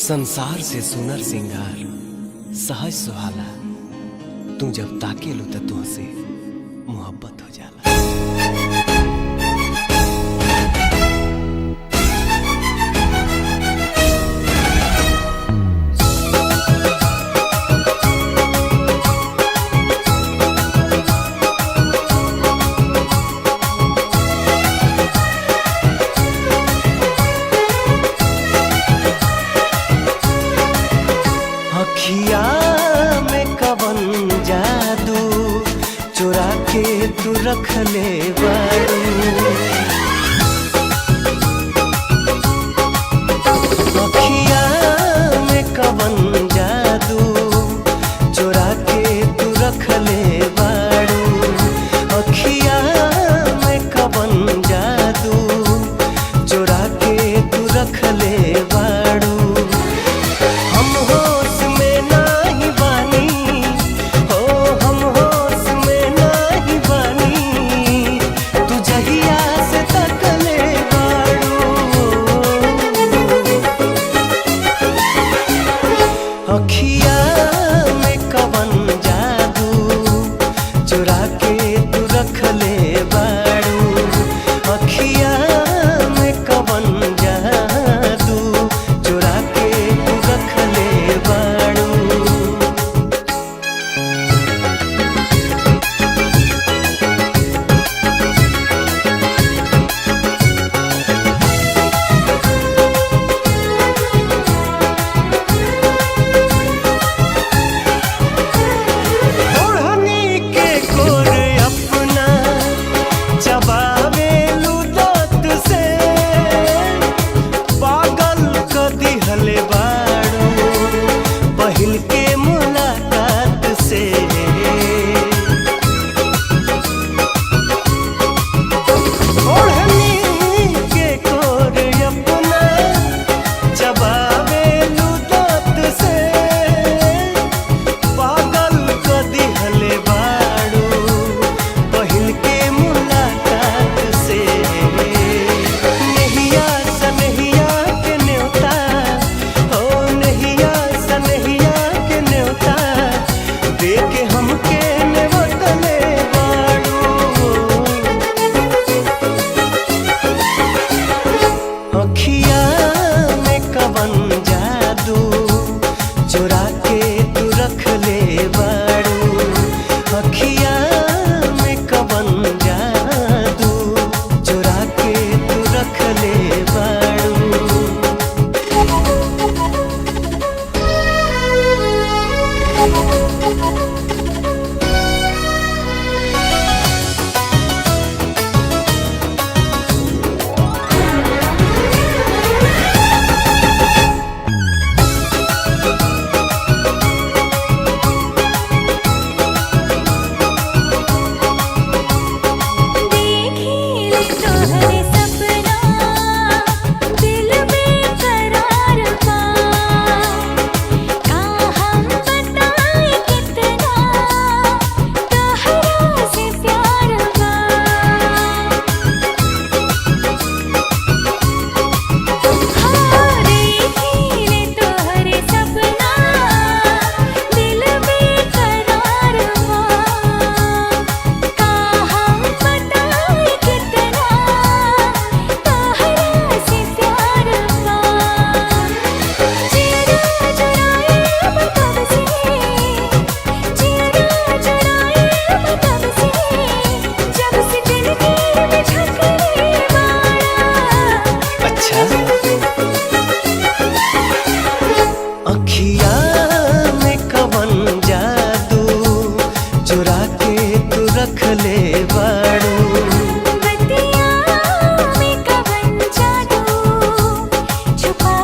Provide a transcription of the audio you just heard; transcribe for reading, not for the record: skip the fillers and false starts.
संसार से सुनर सिंगार सहज सुहाला, तू जब ताके लो तो तुझसे मोहब्बत हो जाला। अखिया में कवन जादू चुरा के तू रख ले बारू। अखिया में कवन जादू चुरा के तू रख ले बारू। अखिया में कवन जादू चुरा के तू रख ले बारू। अखिया में कवन जादू चुरा के तू रख ले बारू। अखिया में कवन जादू चुरा के तू रख ले बारू। अखिया में कवन जादू चुरा के तू रख ले बारू। अखिया में कवन जादू चुरा के तू रख ले बारू। अखिया में कवन जादू चुरा के तू रख ले बारू। बतिया में कवन जादू छुपा